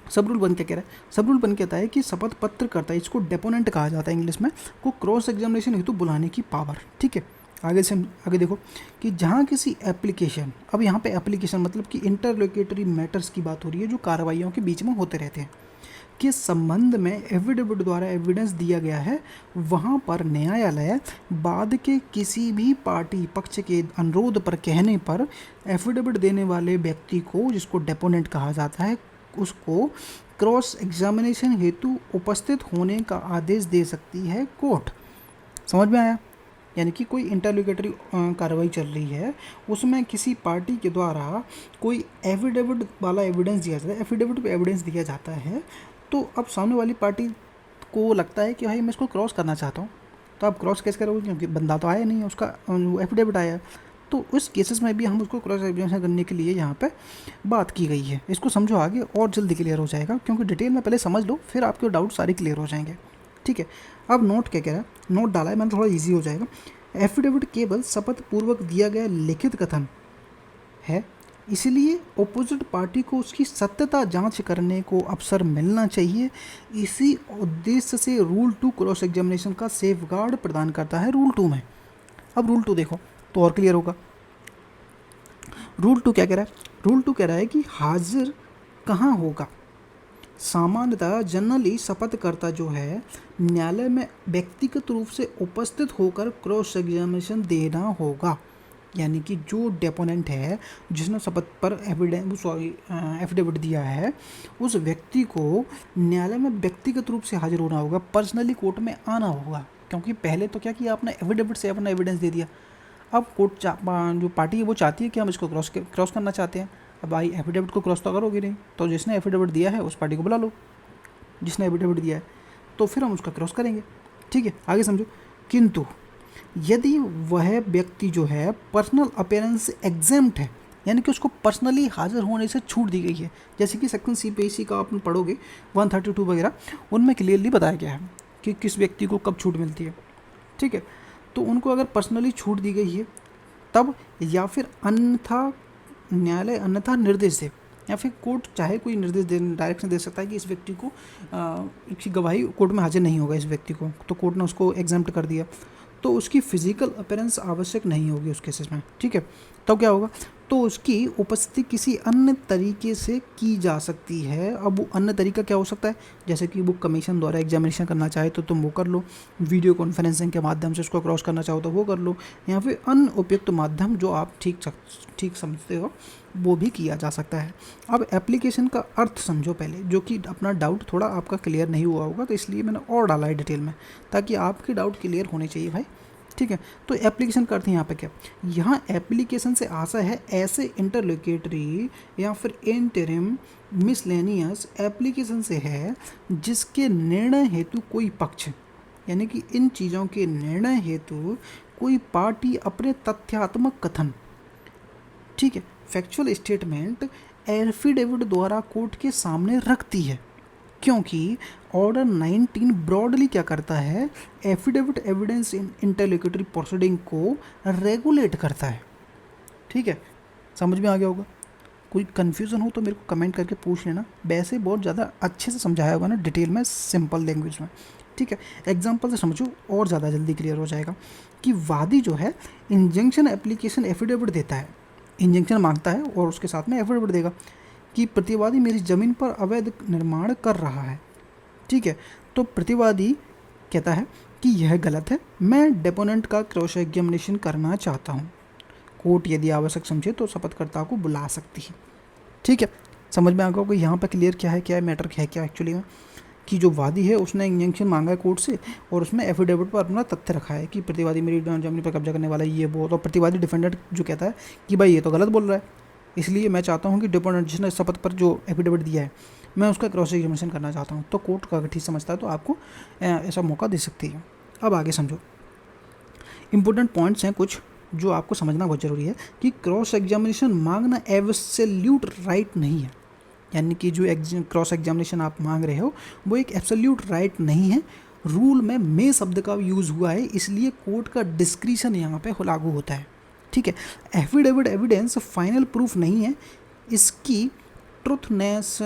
सब रूल 1 क्या कह रहा है, सब रूल 1 कहता है कि शपथ पत्र करता है, इसको डेपोनेंट कहा जाता है इंग्लिश में, को क्रॉस एग्जामिनेशन हेतु बुलाने की पावर। ठीक है, आगे देखो कि जहाँ किसी एप्लीकेशन, अब यहाँ पे एप्लीकेशन मतलब कि इंटरलोक्यूटरी मैटर्स की बात हो रही है जो कार्रवाइयों के बीच में होते रहते हैं, के संबंध में एफिडेविट द्वारा एविडेंस दिया गया है, वहाँ पर न्यायालय बाद के किसी भी पार्टी पक्ष के अनुरोध पर कहने पर एफिडेविट देने वाले व्यक्ति को, जिसको डेपोनेंट कहा जाता है, उसको क्रॉस एग्जामिनेशन हेतु उपस्थित होने का आदेश दे सकती है कोर्ट। समझ में आया, यानी कि कोई इंटरलोक्यूटरी कार्रवाई चल रही है, उसमें किसी पार्टी के द्वारा कोई एफिडेविट वाला एविडेंस दिया जाता है, एफिडेविट पे एविडेंस दिया जाता है, तो अब सामने वाली पार्टी को लगता है कि भाई मैं इसको क्रॉस करना चाहता हूँ, तो आप क्रॉस कैसे करोगे, क्योंकि बंदा तो आया नहीं है, उसका एफिडेविट आया है, तो उस केसेस में भी हम उसको क्रॉस एग्जामिनेशन करने के लिए यहाँ पे बात की गई है। इसको समझो आगे और जल्दी क्लियर हो जाएगा, क्योंकि डिटेल में पहले समझ लो, फिर आपके डाउट सारे क्लियर हो जाएंगे। ठीक है, अब नोट क्या कह रहा है, नोट डाला है मैंने, थोड़ा ईजी हो जाएगा। एफिडेविट केवल शपथ पूर्वक दिया गया लिखित कथन है, इसलिए अपोजिट पार्टी को उसकी सत्यता जांच करने को अवसर मिलना चाहिए। इसी उद्देश्य से रूल 2 क्रॉस एग्जामिनेशन का सेफगार्ड प्रदान करता है रूल 2 में। अब रूल 2 देखो तो और क्लियर होगा। रूल 2 क्या कह रहा है, रूल 2 कह रहा है कि हाजिर कहाँ होगा। सामान्यतः जनरली शपथकर्ता जो है न्यायालय में व्यक्तिगत रूप से उपस्थित होकर क्रॉस एग्जामिनेशन देना होगा, यानी कि जो डेपोनेंट है जिसने शपथ पर एफिडेविट दिया है, उस व्यक्ति को न्यायालय में व्यक्तिगत रूप से हाजिर होना होगा, पर्सनली कोर्ट में आना होगा। क्योंकि पहले तो क्या किया आपने, एफिडेविट से अपना एविडेंस दे दिया, अब कोर्ट जो पार्टी है वो चाहती है कि हम इसको क्रॉस करना चाहते हैं। अब भाई एफिडेविट को क्रॉस तो करोगे नहीं, तो जिसने एफिडेविट दिया है उस पार्टी को बुला लो, जिसने एफिडेविट दिया है, तो फिर हम उसका क्रॉस करेंगे। ठीक है, आगे समझो। किंतु यदि वह व्यक्ति जो है पर्सनल अपीयरेंस एग्जेम्प्ट है, यानी कि उसको पर्सनली हाजिर होने से छूट दी गई है, जैसे कि सेक्शन CPC का आप पढ़ोगे 132 वगैरह, उनमें क्लियरली बताया गया है कि किस व्यक्ति को कब छूट मिलती है। ठीक है, तो उनको अगर पर्सनली छूट दी गई है तब या फिर अन्यथा न्यायालय अन्यथा निर्देश दे, या फिर कोर्ट चाहे कोई निर्देश दे, डायरेक्शन दे सकता है कि इस व्यक्ति को इसकी गवाही कोर्ट में हाजिर नहीं होगा इस व्यक्ति को, तो कोर्ट ने उसको एग्जाम्प्ट कर दिया, तो उसकी फिजिकल अपीयरेंस आवश्यक नहीं होगी उस केसेस में। ठीक है, तो क्या होगा, तो उसकी उपस्थिति किसी अन्य तरीके से की जा सकती है। अब वो अन्य तरीका क्या हो सकता है, जैसे कि वो कमीशन द्वारा एग्जामिनेशन करना चाहे तो तुम वो कर लो, वीडियो कॉन्फ्रेंसिंग के माध्यम से उसको क्रॉस करना चाहो तो वो कर लो, या फिर अन्य उपयुक्त माध्यम जो आप ठीक समझते हो वो भी किया जा सकता है। अब एप्लीकेशन का अर्थ समझो पहले, जो कि अपना डाउट थोड़ा आपका क्लियर नहीं हुआ होगा, तो इसलिए मैंने और डाला है डिटेल में, ताकि आपके डाउट क्लियर होने चाहिए भाई। ठीक है, तो एप्लीकेशन का अर्थ यहाँ पे क्या, यहाँ एप्लीकेशन से आशा है ऐसे इंटरलोकेटरी या फिर इंटरिम मिसलेनियस एप्लीकेशन से है जिसके निर्णय हेतु कोई पक्ष, यानी कि इन चीज़ों के निर्णय हेतु कोई पार्टी अपने तथ्यात्मक कथन, ठीक है, फैक्चुअल स्टेटमेंट एफिडेविट द्वारा कोर्ट के सामने रखती है। क्योंकि ऑर्डर 19 ब्रॉडली क्या करता है, एफिडेविट एविडेंस इन इंटरलोक्यूटरी प्रोसीडिंग को रेगुलेट करता है। ठीक है, समझ में आ गया होगा। कोई कन्फ्यूज़न हो तो मेरे को कमेंट करके पूछ लेना, वैसे बहुत ज़्यादा अच्छे से समझाया होगा ना डिटेल में, सिंपल लैंग्वेज में। ठीक है, एग्जाम्पल से समझो और ज़्यादा जल्दी क्लियर हो जाएगा कि वादी जो है इंजंक्शन एप्लीकेशन एफिडेविट देता है, इंजंक्शन मांगता है और उसके साथ में एफिडेविट देगा कि प्रतिवादी मेरी ज़मीन पर अवैध निर्माण कर रहा है। ठीक है, तो प्रतिवादी कहता है कि यह गलत है, मैं डेपोनेंट का क्रॉस एग्जामिनेशन करना चाहता हूँ। कोर्ट यदि आवश्यक समझे तो शपथकर्ता को बुला सकती है। ठीक है, समझ में आ गया कि यहाँ पर क्लियर क्या है मैटर है क्या एक्चुअली में, कि जो वादी है उसने इंजंक्शन मांगा है कोर्ट से और उसमें एफिडेविट पर अपना तथ्य रखा है कि प्रतिवादी मेरी जमीन पर कब्जा करने वाला है, ये वो, तो प्रतिवादी डिफेंडेंट जो कहता है कि भाई ये तो गलत बोल रहा है, इसलिए मैं चाहता हूँ कि डिपोनेंट जिसने शपथ पर जो एफिडेविट दिया है मैं उसका क्रॉस एग्जामिनेशन करना चाहता हूँ। तो कोर्ट का अगर ठीक समझता है तो आपको ऐसा मौका दे सकती है। अब आगे समझो, इंपॉर्टेंट पॉइंट्स हैं कुछ जो आपको समझना बहुत ज़रूरी है कि क्रॉस एग्जामिनेशन मांगना एब्सोल्यूट राइट नहीं है, यानी कि जो क्रॉस एग्जामिनेशन आप मांग रहे हो वो एक एब्सोल्यूट राइट नहीं है। रूल में मे शब्द का यूज़ हुआ है, इसलिए कोर्ट का डिस्क्रिशन यहाँ पे लागू होता है। ठीक है, एफिडेविट एविडेंस फाइनल प्रूफ नहीं है, इसकी ट्रुथफुलनेस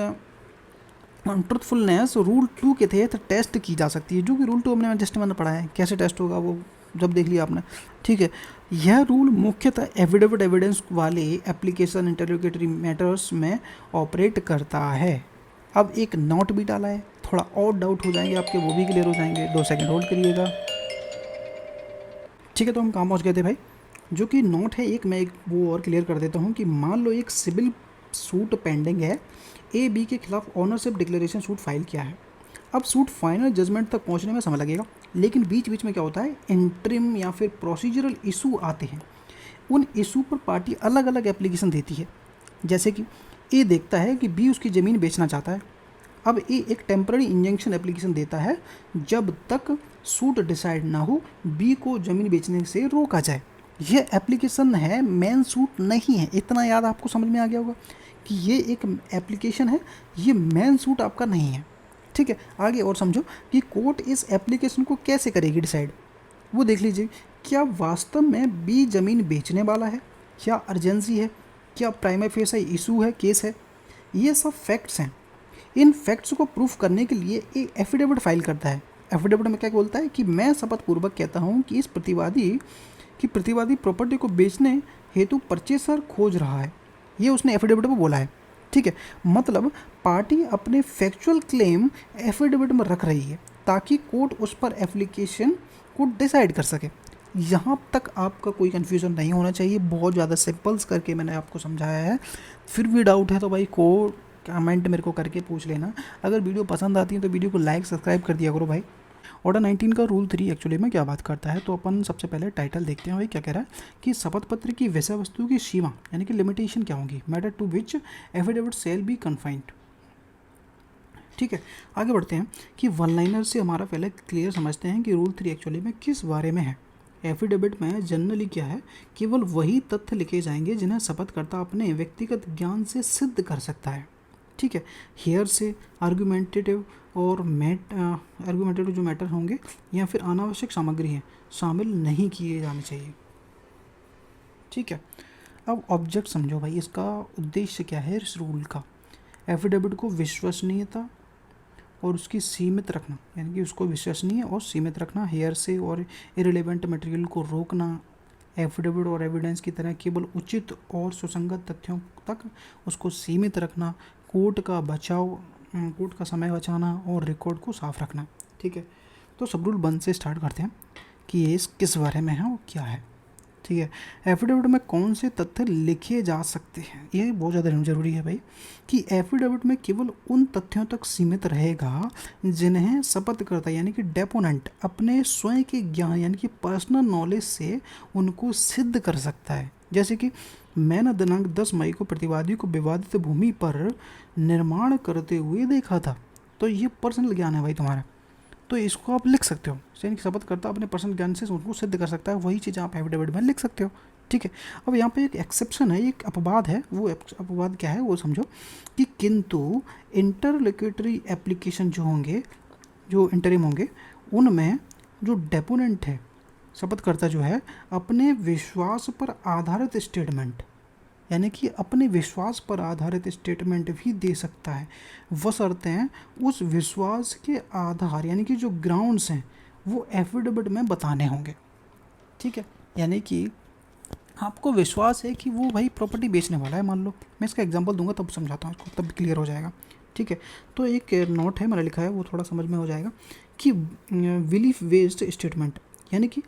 रूल 2 के तहत टेस्ट की जा सकती है, जो कि रूल 2 मैंने पढ़ा है, कैसे टेस्ट होगा वो जब देख लिया आपने। ठीक है, यह रूल मुख्यतः एफिडेविट एविडेंस वाले एप्लीकेशन इंटरलोक्यूटरी मैटर्स में ऑपरेट करता है। अब एक नोट भी डाला है, थोड़ा और डाउट हो जाएंगे आपके, वो भी क्लियर हो जाएंगे, 2 सेकंड होल्ड करिएगा। ठीक है, तो हम कहाँ पहुँच गए थे भाई, जो कि नोट है एक, मैं एक वो और क्लियर कर देता हूँ कि मान लो एक सिविल सूट पेंडिंग है, ए बी के खिलाफ ऑनरशिप डिक्लेरेशन सूट फाइल किया है। अब सूट फाइनल जजमेंट तक पहुंचने में समय लगेगा, लेकिन बीच बीच में क्या होता है, इंटरिम या फिर प्रोसीजरल इशू आते हैं। उन इशू पर पार्टी अलग अलग एप्लीकेशन देती है, जैसे कि ए देखता है कि बी उसकी ज़मीन बेचना चाहता है। अब ए एक टेम्पररी इंजंक्शन एप्लीकेशन देता है जब तक सूट डिसाइड ना हो बी को ज़मीन बेचने से रोका जाए। यह एप्लीकेशन है, मेन सूट नहीं है, इतना याद आपको समझ में आ गया होगा कि ये एक एप्लीकेशन है, ये मेन सूट आपका नहीं है। ठीक है, आगे और समझो कि कोर्ट इस एप्लीकेशन को कैसे करेगी डिसाइड, वो देख लीजिए। क्या वास्तव में बी ज़मीन बेचने वाला है, क्या अर्जेंसी है, क्या प्राइमा फेसी इशू है, केस है, ये सब फैक्ट्स हैं। इन फैक्ट्स को प्रूफ करने के लिए एक एफिडेविट फाइल करता है। एफिडेविट में क्या बोलता है कि मैं शपथपूर्वक कहता हूँ कि प्रतिवादी प्रॉपर्टी को बेचने हेतु परचेसर खोज रहा है, ये उसने एफिडेविट में बोला है। ठीक है, मतलब पार्टी अपने फैक्चुअल क्लेम एफिडेविट में रख रही है ताकि कोर्ट उस पर एप्लीकेशन को डिसाइड कर सके। यहाँ तक आपका कोई कन्फ्यूज़न नहीं होना चाहिए, बहुत ज़्यादा सिंपल्स करके मैंने आपको समझाया है। फिर भी डाउट है तो भाई कमेंट मेरे को करके पूछ लेना। अगर वीडियो पसंद आती है तो वीडियो को लाइक सब्सक्राइब कर दिया करो भाई। ऑर्डर 19 का रूल 3 एक्चुअली में क्या बात करता है, तो अपन सबसे पहले टाइटल देखते हैं भाई क्या कह रहा है कि शपथ पत्र की विषय वस्तु की सीमा यानी कि लिमिटेशन क्या होगी, matter to which affidavit shall be confined. ठीक है, आगे बढ़ते हैं कि वन लाइनर से हमारा पहले क्लियर समझते हैं कि रूल 3 एक्चुअली में किस बारे में है। एफिडेविट में जनरली क्या है, केवल वही तथ्य लिखे जाएंगे जिन्हें शपथकर्ता अपने व्यक्तिगत ज्ञान से सिद्ध कर सकता है। ठीक है, हेयर से आर्गूमेंटेटिव और आर्गूमेंटेटिव जो मैटर होंगे या फिर अनावश्यक सामग्री हैं शामिल नहीं किए जाने चाहिए। ठीक है। अब ऑब्जेक्ट समझो भाई, इसका उद्देश्य क्या है इस रूल का? एफिडेविट को विश्वसनीयता और उसकी सीमित रखना, यानी कि उसको विश्वसनीय और सीमित रखना, हेयर से और इरेलीवेंट मटेरियल को रोकना, एफिडेविट और एविडेंस की तरह केवल उचित और सुसंगत तथ्यों तक उसको सीमित रखना, कोर्ट का बचाव, कोर्ट का समय बचाना और रिकॉर्ड को साफ रखना। ठीक है, तो सब रूल 1 से स्टार्ट करते हैं कि ये किस बारे में है और क्या है। ठीक है, एफिडेविट में कौन से तथ्य लिखे जा सकते हैं, ये बहुत ज़्यादा ज़रूरी है भाई, कि एफिडेविट में केवल उन तथ्यों तक सीमित रहेगा जिन्हें शपथकर्ता यानी कि डेपोनेंट अपने स्वयं के ज्ञान यानी कि पर्सनल नॉलेज से उनको सिद्ध कर सकता है। जैसे कि मैंने दिनांक 10 मई को प्रतिवादी को विवादित भूमि पर निर्माण करते हुए देखा था, तो ये पर्सनल ज्ञान है भाई तुम्हारा, तो इसको आप लिख सकते हो। यानी कि शपथकर्ता अपने पर्सनल ज्ञान से उनको सिद्ध कर सकता है, वही चीज़ आप एफिडेविट में लिख सकते हो। ठीक है, अब यहाँ पे एक एक्सेप्शन है, एक अपवाद है। वो अपवाद क्या है वो समझो कि किंतु इंटरलोक्यूटरी एप्लीकेशन जो होंगे, जो इंटरिम होंगे, उनमें जो डेपोनेंट है, शपथकर्ता जो है, अपने विश्वास पर आधारित स्टेटमेंट यानी कि अपने विश्वास पर आधारित स्टेटमेंट भी दे सकता है, बशर्ते उस विश्वास के आधार यानी कि जो ग्राउंड्स हैं वो एफिडेविट में बताने होंगे। ठीक है, यानी कि आपको विश्वास है कि वो भाई प्रॉपर्टी बेचने वाला है, मान लो, मैं इसका एग्जांपल दूंगा तब समझाता हूँ इसको, तब क्लियर हो जाएगा। ठीक है, तो एक नोट है मैंने लिखा है, वो थोड़ा समझ में हो जाएगा कि बिलीफ बेस्ड स्टेटमेंट यानी कि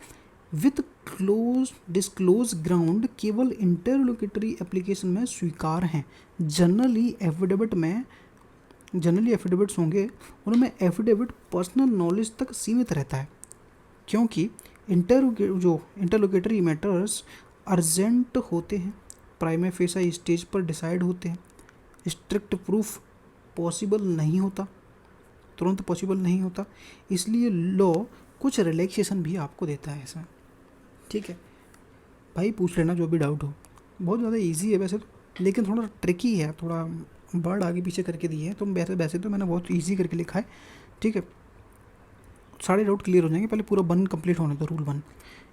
विथ क्लोज डिस्क्लोज ग्राउंड केवल इंटरलोक्यूटरी एप्लीकेशन में स्वीकार हैं। जनरली एफिडेविट्स होंगे उनमें एफिडेविट पर्सनल नॉलेज तक सीमित रहता है, क्योंकि इंटरलोक्यूटरी मैटर्स अर्जेंट होते हैं, प्राइमा फेसा स्टेज पर डिसाइड होते हैं, स्ट्रिक्ट प्रूफ पॉसिबल नहीं होता, तुरंत पॉसिबल नहीं होता, इसलिए लॉ कुछ रिलैक्सेशन भी आपको देता है इसमें। ठीक है भाई, पूछ लेना जो भी डाउट हो, बहुत ज़्यादा इजी है वैसे तो, लेकिन थोड़ा ट्रिकी है, थोड़ा वर्ड आगे पीछे करके दिए हैं, तो वैसे तो मैंने बहुत इजी करके लिखा है। ठीक है, सारे डाउट क्लियर हो जाएंगे, पहले पूरा 1 कंप्लीट होने दो, रूल 1।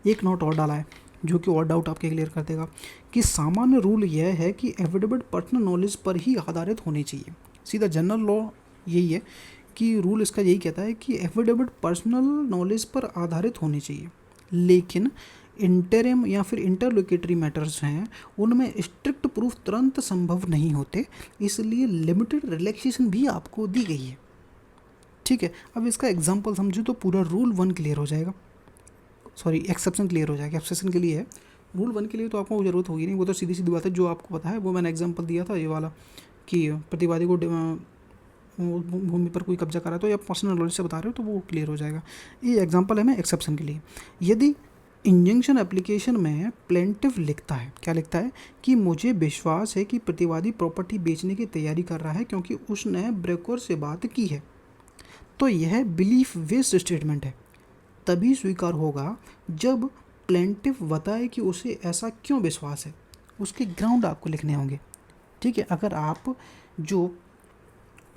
एक नोट और डाला है जो कि और डाउट आपके क्लियर कर देगा कि सामान्य रूल यह है कि एफिडेविट पर्सनल नॉलेज पर ही आधारित होनी चाहिए। सीधा जनरल लॉ यही है कि रूल इसका यही कहता है कि एफिडेविट पर्सनल नॉलेज पर आधारित होनी चाहिए, लेकिन इंटरिम या फिर इंटरलोक्यूटरी मैटर्स हैं उनमें स्ट्रिक्ट प्रूफ तुरंत संभव नहीं होते, इसलिए लिमिटेड रिलैक्सेशन भी आपको दी गई है। ठीक है, अब इसका एग्जांपल समझो तो पूरा रूल 1 क्लियर हो जाएगा, सॉरी एक्सेप्शन क्लियर हो जाएगा। एक्सेप्शन के लिए है, रूल 1 के लिए तो आपको ज़रूरत होगी नहीं, वो तो सीधी सीधी बात है, जो आपको पता है वो मैंने एग्जांपल दिया था ये वाला कि प्रतिवादी को भूमि पर कोई कब्जा करा, तो या पर्सनल नॉलेज से बता रहे हो तो वो क्लियर हो जाएगा। ये एग्जांपल है मैं एक्सेप्शन के लिए। यदि इंजंक्शन एप्लीकेशन में प्लेंटिफ लिखता है, क्या लिखता है कि मुझे विश्वास है कि प्रतिवादी प्रॉपर्टी बेचने की तैयारी कर रहा है क्योंकि उसने ब्रोकर से बात की है, तो यह बिलीफ बेस्ड स्टेटमेंट है, तभी स्वीकार होगा जब प्लेंटिफ बताए कि उसे ऐसा क्यों विश्वास है, उसके ग्राउंड आपको लिखने होंगे। ठीक है, अगर आप जो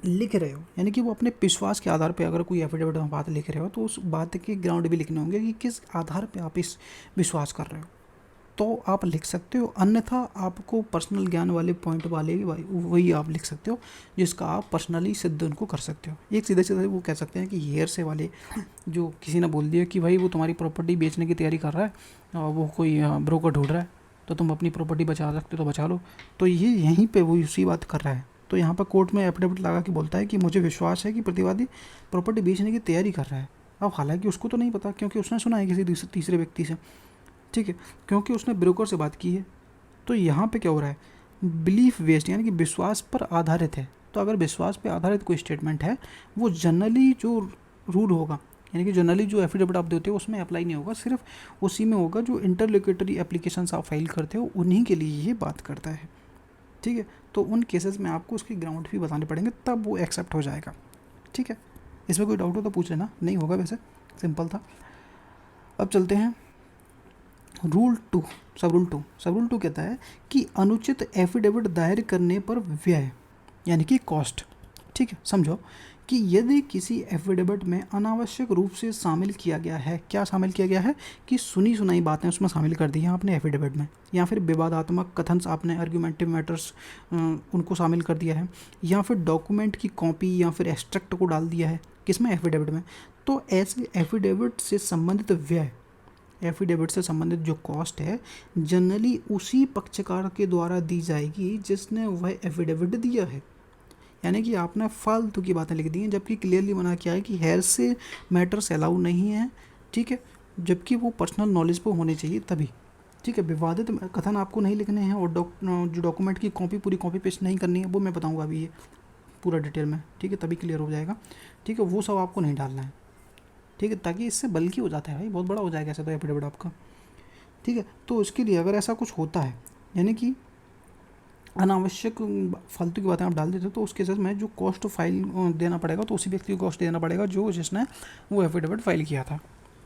लिख रहे हो यानी कि वो अपने विश्वास के आधार पे अगर कोई एफिडेविट में बात लिख रहे हो तो उस बात के ग्राउंड भी लिखने होंगे कि किस आधार पे आप इस विश्वास कर रहे हो, तो आप लिख सकते हो। अन्यथा आपको पर्सनल ज्ञान वाले पॉइंट वाले वही आप लिख सकते हो जिसका आप पर्सनली सिद्ध उनको कर सकते हो। एक सीधे सीधे वो कह सकते हैं कि हेयर से वाले जो किसी ने बोल दिया कि भाई वो तुम्हारी प्रॉपर्टी बेचने की तैयारी कर रहा है और वो कोई ब्रोकर ढूंढ रहा है, तो तुम अपनी प्रॉपर्टी बचा सकते हो तो बचा लो, तो ये यहीं पर वो उसी बात कर रहा है। तो यहाँ पर कोर्ट में एफिडेविट लगा के बोलता है कि मुझे विश्वास है कि प्रतिवादी प्रॉपर्टी बेचने की तैयारी कर रहा है। अब हालांकि उसको तो नहीं पता क्योंकि उसने सुना है किसी तीसरे व्यक्ति से, ठीक है, क्योंकि उसने ब्रोकर से बात की है। तो यहाँ पे क्या हो रहा है, बिलीफ बेस्ड यानी कि विश्वास पर आधारित है। तो अगर विश्वास पर आधारित कोई स्टेटमेंट है वो जनरली जो रूल होगा यानी कि जनरली जो एफिडेविट आप देते हो उसमें अप्लाई नहीं होगा, सिर्फ उसी में होगा जो इंटरलोक्यूटरी एप्लीकेशंस आप फाइल करते हो उन्हीं के लिए ये बात करता है। ठीक है, तो उन केसेस में आपको उसके ग्राउंड भी बताने पड़ेंगे तब वो एक्सेप्ट हो जाएगा। ठीक है, इसमें कोई डाउट हो तो पूछ लेना, नहीं होगा वैसे सिंपल था। अब चलते हैं रूल 2, सब रूल 2 कहता है कि अनुचित एफिडेविट दायर करने पर व्यय यानी कि कॉस्ट। ठीक है, समझो कि यदि किसी एफिडेविट में अनावश्यक रूप से शामिल किया गया है, क्या शामिल किया गया है कि सुनी सुनाई बातें उसमें शामिल कर दी हैं आपने एफिडेविट में, या फिर विवादात्मक कथन आपने आर्गुमेंटिव मैटर्स उनको शामिल कर दिया है, या फिर डॉक्यूमेंट की कॉपी या फिर एक्सट्रैक्ट को डाल दिया है किसमें, एफिडेविट में, तो ऐसे एफिडेविट से संबंधित व्यय, एफिडेविट से संबंधित जो कॉस्ट है जनरली उसी पक्षकार के द्वारा दी जाएगी जिसने वह एफिडेविट दिया है। यानी कि आपने फालतू की बातें लिख दी हैं, जबकि क्लियरली मना किया है कि हेयर से मैटर्स अलाउ नहीं है, ठीक है, जबकि वो पर्सनल नॉलेज पर होने चाहिए तभी, ठीक है। विवादित कथन आपको नहीं लिखने हैं, और जो डॉक्यूमेंट की कॉपी पूरी कॉपी पेस्ट नहीं करनी है, वो मैं बताऊँगा अभी ये पूरा डिटेल में, ठीक है, तभी क्लियर हो जाएगा, ठीक है। वो सब आपको नहीं डालना है, ठीक है, ताकि इससे बल्कि हो जाता है भाई, बहुत बड़ा हो जाएगा ऐसे तो एफिडेविट आपका, ठीक है। तो इसके लिए अगर ऐसा कुछ होता है, यानी कि अनावश्यक फालतू की बातें आप डाल देते हो, तो उसके साथ में जो कॉस्ट फाइल देना पड़ेगा, तो उसी व्यक्ति को कॉस्ट देना पड़ेगा जिसने वो एफिडेविट फाइल किया था,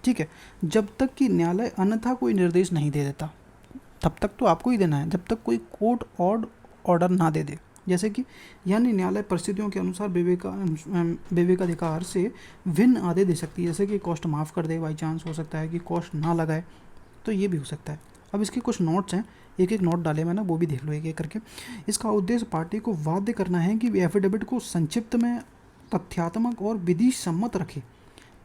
ठीक है। जब तक कि न्यायालय अन्यथा कोई निर्देश नहीं दे देता, तब तक तो आपको ही देना है, जब तक कोई कोर्ट ऑर्डर ना दे दे, जैसे कि यानी न्यायालय परिस्थितियों के अनुसार विवेकाधिकार से भिन्न आदेश दे सकती है, जैसे कि कॉस्ट माफ़ कर दे, बाई चांस हो सकता है कि कॉस्ट ना लगाए, तो ये भी हो सकता है। अब इसके कुछ नोट्स हैं, एक एक नोट डाले मैंने, वो भी देख लो एक एक करके। इसका उद्देश्य पार्टी को बाध्य करना है कि एफिडेविट को संक्षिप्त में तथ्यात्मक और विधि सम्मत रखे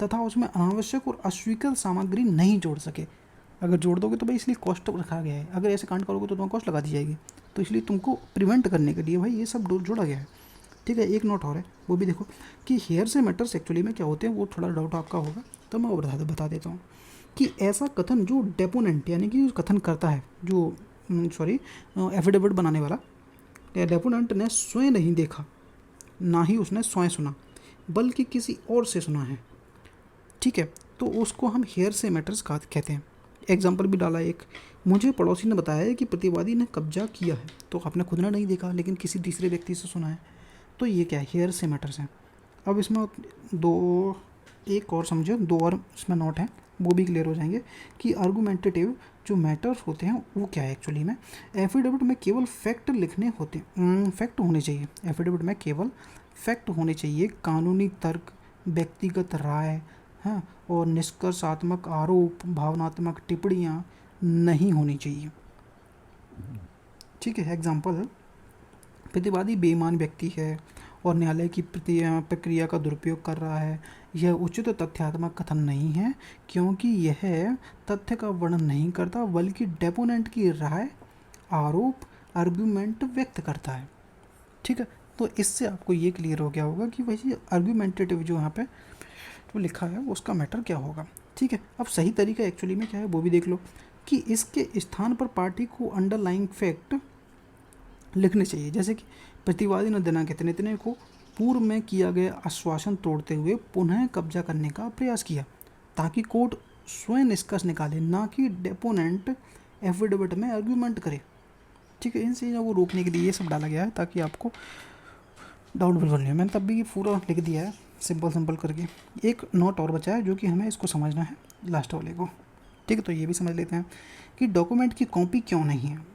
तथा उसमें अनावश्यक और अस्वीकृत सामग्री नहीं जोड़ सके। अगर जोड़ दोगे तो भाई इसलिए कॉस्ट रखा गया है, अगर ऐसे कांड करोगे तो तुम्हें कॉस्ट लगा दी जाएगी, तो इसलिए तुमको प्रिवेंट करने के लिए भाई ये सब जोड़ा गया है, ठीक है। एक नोट और है, वो भी देखो कि हेयर से मैटर्स एक्चुअली में क्या होते हैं, वो थोड़ा डाउट आपका होगा, तो मैं वो बता देता हूँ कि ऐसा कथन जो डेपोनेंट यानी कि कथन करता है, जो एफिडेविट बनाने वाला या डेपोनेंट ने स्वयं नहीं देखा, ना ही उसने स्वयं सुना, बल्कि किसी और से सुना है, ठीक है, तो उसको हम हेयर से मैटर्स कहते हैं। एग्जाम्पल भी डाला एक, मुझे पड़ोसी ने बताया है कि प्रतिवादी ने कब्जा किया है, तो आपने खुद ने नहीं देखा लेकिन किसी तीसरे व्यक्ति से सुना है, तो ये क्या है, हेयर से मैटर्स हैं। अब इसमें एक और समझो, दो और इसमें नोट हैं, वो भी क्लियर हो जाएंगे कि आर्गुमेंटेटिव जो मैटर्स होते हैं वो क्या है एक्चुअली में। एफिडेविट में केवल फैक्ट लिखने होते, फैक्ट होने चाहिए, एफिडेविट में केवल फैक्ट होने चाहिए, कानूनी तर्क, व्यक्तिगत राय, हाँ, और निष्कर्षात्मक आरोप, भावनात्मक टिप्पणियाँ नहीं होनी चाहिए, ठीक है। एग्जाम्पल, प्रतिवादी बेईमान व्यक्ति है और न्यायालय की प्रक्रिया का दुरुपयोग कर रहा है, यह उचित तथ्यात्मक कथन नहीं है क्योंकि यह तथ्य का वर्णन नहीं करता बल्कि डेपोनेंट की राय, आरोप, आर्गुमेंट व्यक्त करता है, ठीक है। तो इससे आपको ये क्लियर हो गया होगा कि वही आर्गुमेंटेटिव जो यहाँ पे तो लिखा है उसका मैटर क्या होगा, ठीक है। अब सही तरीका एक्चुअली में क्या है वो भी देख लो कि इसके स्थान पर पार्टी को अंडरलाइंग फैक्ट लिखने चाहिए, जैसे कि प्रतिवादी ने दिनांक इतने को पूर्व में किया गया आश्वासन तोड़ते हुए पुनः कब्जा करने का प्रयास किया, ताकि कोर्ट स्वयं निष्कर्ष निकाले, ना कि डेपोनेंट एफिडेविट में आर्गुमेंट करे, ठीक है। इन चीज़ों को रोकने के लिए ये सब डाला गया है ताकि आपको डाउट बिल्कुल नहीं है। मैंने तब भी ये पूरा लिख दिया है सिंपल करके। एक नोट और बचा है जो कि हमें इसको समझना है लास्ट वाले को, ठीक है। तो ये भी समझ लेते हैं कि डॉक्यूमेंट की कॉपी क्यों नहीं है।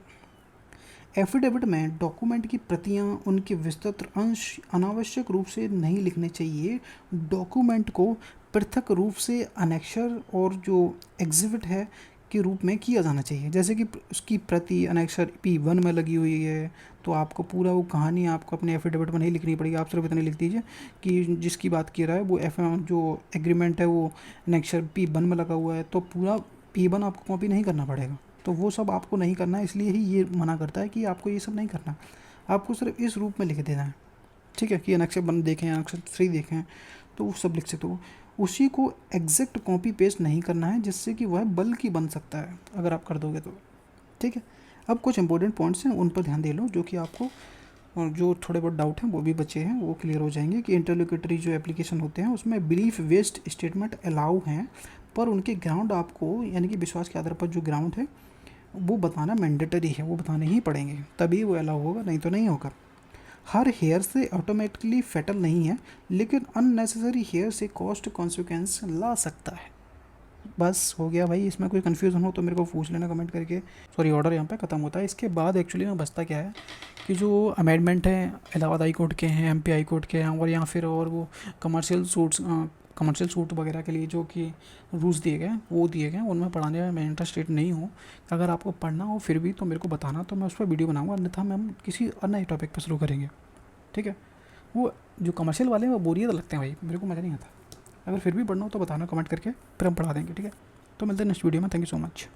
एफिडेविट में डॉक्यूमेंट की प्रतियां, उनके विस्तृत अंश अनावश्यक रूप से नहीं लिखने चाहिए। डॉक्यूमेंट को पृथक रूप से अनेक्शर और जो एग्जिबिट है के रूप में किया जाना चाहिए, जैसे कि उसकी प्रति अनेक्शर P1 में लगी हुई है, तो आपको पूरा वो कहानी आपको अपने एफिडेविट में नहीं लिखनी पड़ेगी, आप सिर्फ इतनी लिख दीजिए कि जिसकी बात की रहा है वो जो एग्रीमेंट है वो अनेक्शर P1 में लगा हुआ है, तो पूरा P1 आपको कॉपी नहीं करना पड़ेगा। तो वो सब आपको नहीं करना है, इसलिए ही ये मना करता है कि आपको ये सब नहीं करना, आपको सिर्फ इस रूप में लिख देना है, ठीक है। कि अनेक्शर 1 देखें, अनेक्शर 3 देखें, तो वो सब लिख सकते हो। उसी को एग्जैक्ट कॉपी पेस्ट नहीं करना है जिससे कि वह बल्कि बन सकता है अगर आप कर दोगे तो, ठीक है। अब कुछ इंपॉर्टेंट पॉइंट्स हैं उन पर ध्यान दे लो, जो कि आपको और जो थोड़े बहुत डाउट हैं वो भी बचे हैं वो क्लियर हो जाएंगे। कि इंटरलोक्यूटरी जो एप्लीकेशन होते हैं उसमें बिलीफ बेस्ड स्टेटमेंट अलाउ हैं, पर उनके ग्राउंड आपको यानी कि विश्वास के आधार पर जो ग्राउंड है वो बताना मैंडेटरी है, वो बताने ही पड़ेंगे तभी वो अलाउ होगा, नहीं तो नहीं होगा। हर हेयर से ऑटोमेटिकली फेटल नहीं है, लेकिन अननेसेसरी हेयर से कॉस्ट कॉन्सिक्वेंस ला सकता है, बस हो गया भाई। इसमें कोई कन्फ्यूज़न हो तो मेरे को पूछ लेना कमेंट करके। सॉरी, ऑर्डर यहाँ पे ख़त्म होता है। इसके बाद एक्चुअली में बचता क्या है कि जो अमेंडमेंट है इलाहाबाद हाई कोर्ट के हैं, एमपी हाई कोर्ट के हैं, और या फिर और वो कमर्शियल सूट्स, कमर्शियल सूट वगैरह के लिए जो कि रूल्स दिए गए हैं वो दिए गए हैं, उनमें पढ़ाने में मैं इंटरेस्टेड नहीं हूँ। अगर आपको पढ़ना हो फिर भी तो मेरे को बताना, तो मैं उस पर वीडियो बनाऊँगा, अन्यथा हम किसी नए टॉपिक पर शुरू करेंगे। ठीक है। वो जो कमर्शियल वाले हैं वो बोरियत लगते हैं भाई, मेरे को मज़ा नहीं आता। अगर फिर भी पढ़ना हो तो बताना कमेंट करके, फिर हम पढ़ा देंगे। ठीक है। तो मिलते हैं नेक्स्ट वीडियो में। Thank you so much.